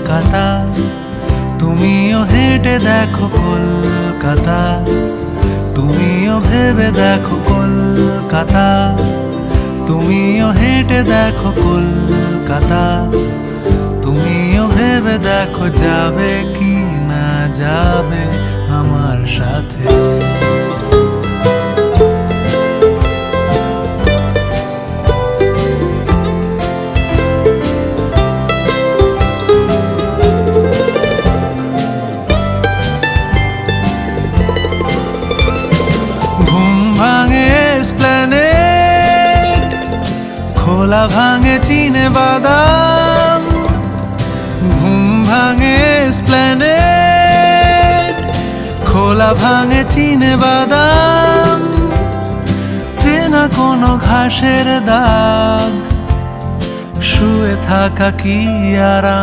কলকাতা, তুমিও হেঁটে দেখো কলকাতা, তুমিও ভেবে দেখো কলকাতা, তুমিও হেঁটে দেখো কলকাতা, তুমিও ভেবে দেখো যাবে কি না যাবে আমার সাথে। খোলা ভাঙে চিনে বাদাম, ঘুম ভাঙে এসপ্ল্যানেড, খোলা ভাঙে চিনে বাদাম, চেনা কোনো ঘাসের দাগ, শুয়ে থাকা কি আরাম।